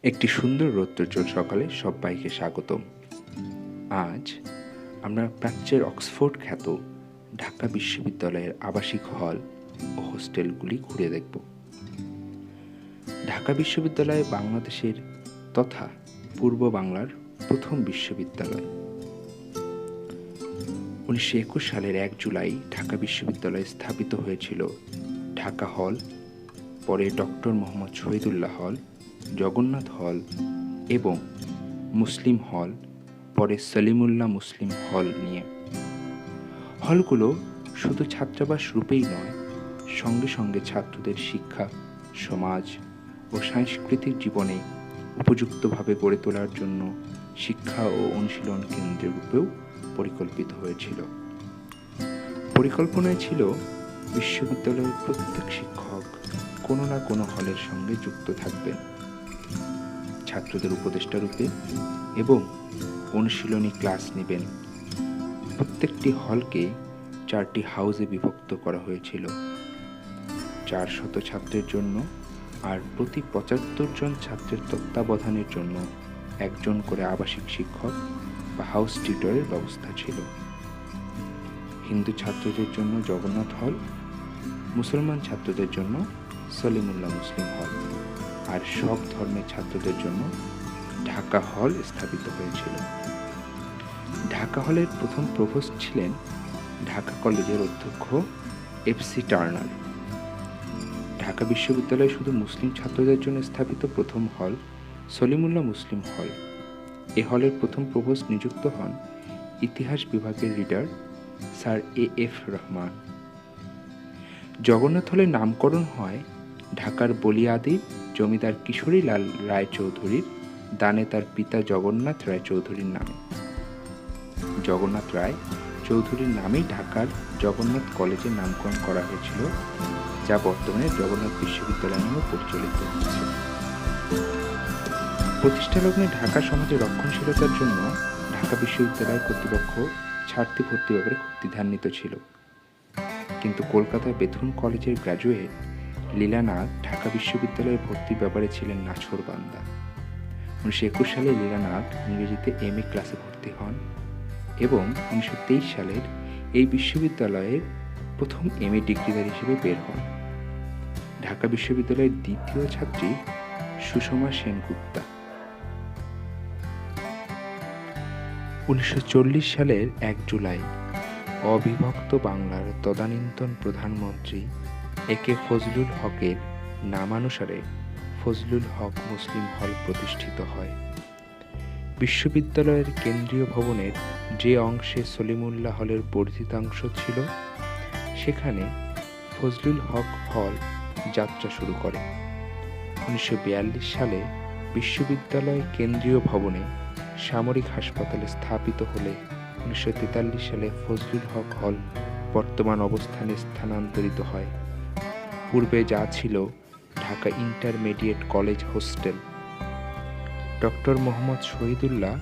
একটি সুন্দর রৌদ্রোজ্জ্বল সকালে সবাইকে স্বাগতম। আজ আমরা প্রাচ্যের অক্সফোর্ড খ্যাত ঢাকা বিশ্ববিদ্যালয়ের আবাসিক হল ও হোস্টেলগুলি ঘুরে দেখব। ঢাকা বিশ্ববিদ্যালয় বাংলাদেশের তথা পূর্ব বাংলার প্রথম বিশ্ববিদ্যালয়। 1921 সালের 1 জুলাই ঢাকা বিশ্ববিদ্যালয় স্থাপিত হয়েছিল ঢাকা হল, পরে ডক্টর মোহাম্মদ শহীদুল্লাহ হল, জগন্নাথ হল এবং মুসলিম হল, পরে সলিমুল্লাহ মুসলিম হল নিয়ে। হলগুলো শুধু ছাত্রাবাস রূপেই নয়, সঙ্গে সঙ্গে ছাত্রদের শিক্ষা, সমাজ ও সাংস্কৃতিক জীবনে উপযুক্তভাবে গড়ে তোলার জন্য শিক্ষা ও অনুশীলন কেন্দ্রের রূপেও পরিকল্পিত হয়েছিল। পরিকল্পনায় ছিল বিশ্ববিদ্যালয়ের প্রত্যেক শিক্ষক কোনো না কোনো হলের সঙ্গে যুক্ত থাকবেন, ছাত্রদের উপদেষ্টা রূপে, এবং অনুশীলনী ক্লাস নেবেন। প্রত্যেকটি হলকে 4টি হাউসে বিভক্ত করা হয়েছিল, 400 ছাত্রের জন্য, আর প্রতি 75 জন ছাত্রের তত্ত্বাবধানের জন্য একজন করে আবাসিক শিক্ষক বা হাউস টিউটরের ব্যবস্থা ছিল। হিন্দু ছাত্রদের জন্য জগন্নাথ হল, মুসলমান ছাত্রদের জন্য সলিমুল্লাহ মুসলিম হল, আর সব ধর্মের ছাত্রদের জন্য ঢাকা হল স্থাপিত হয়েছিল। ঢাকা হলের প্রথম প্রভোস্ট ছিলেন ঢাকা কলেজের অধ্যক্ষ এফ.সি. টার্নার। ঢাকা বিশ্ববিদ্যালয়ে শুধু মুসলিম ছাত্রদের জন্য স্থাপিত প্রথম হল সলিমুল্লাহ মুসলিম হল। এ হলের প্রথম প্রভোস্ট নিযুক্ত হন ইতিহাস বিভাগের reader sir A F. Rahman. Jagannath হলের নামকরণ হয় ঢাকার বলিয়াদি জমিদার কিশোরীলাল রায়চৌধুরীর দানে তার পিতা জগন্নাথ রায় চৌধুরীর নামে। জগন্নাথ রায় চৌধুরীর নামেই ঢাকার জগন্নাথ কলেজের নামকরণ করা হয়েছিল, যা বর্তমানে জগন্নাথ বিশ্ববিদ্যালয় নামে পরিচালিত হচ্ছে। প্রতিষ্ঠালগ্নে ঢাকা সমাজের রক্ষণশীলতার জন্য ঢাকা বিশ্ববিদ্যালয় কর্তৃপক্ষ ছাত্রী ভর্তি ব্যাপারে খুব দ্বিধান্বিত ছিল, কিন্তু কলকাতার বেথুন কলেজের গ্র্যাজুয়েট লীলানাথ ঢাকা বিশ্ববিদ্যালয়ে ভর্তির ব্যাপারে ছিলেন নাছোড়বান্দা। 1921 সালে লীলানাথ ইংরেজিতে এম.এ. ক্লাসে ভর্তি হন এবং 1923 সালের এই বিশ্ববিদ্যালয়ের প্রথম এম.এ. ডিগ্রিধারী হিসেবে বের হন। ঢাকা বিশ্ববিদ্যালয়ের দ্বিতীয় ছাত্রী সুষমা সেনগুপ্তা। 1940 সালের 1 জুলাই অবিভক্ত বাংলার তদানীন্তন প্রধানমন্ত্রী এ.কে. ফজলুল হকের নামানুসারে ফজলুল হক মুসলিম হল প্রতিষ্ঠিত হয়। বিশ্ববিদ্যালয়ের কেন্দ্রীয় ভবনের যে অংশে সলিমুল্লাহ হলের বর্ধিতাংশ ছিল, সেখানে ফজলুল হক হল যাত্রা শুরু করে। 1942 সালে বিশ্ববিদ্যালয় কেন্দ্রীয় ভবনে সামরিক হাসপাতালে স্থাপিত হলে 1943 সালে ফজলুল হক হল বর্তমান অবস্থানে স্থানান্তরিত হয়। পূর্বে যা ছিল Dhaka intermediate college hostel. Doctor Mohammad Shahidullah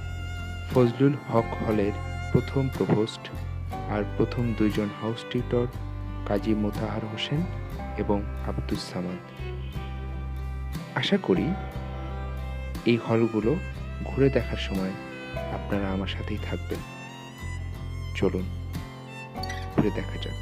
Fazlul Huq হলের প্রথম প্রভোস্ট, আর প্রথম 2 জন হাউস টিউটর কাজী মোতাহার হোসেন এবং আব্দুস সামাদ। আশা করি এই হলগুলো ঘুরে দেখার সময় আপনারা আমার সাথেই থাকবেন। চলুন ঘুরে দেখা যাক।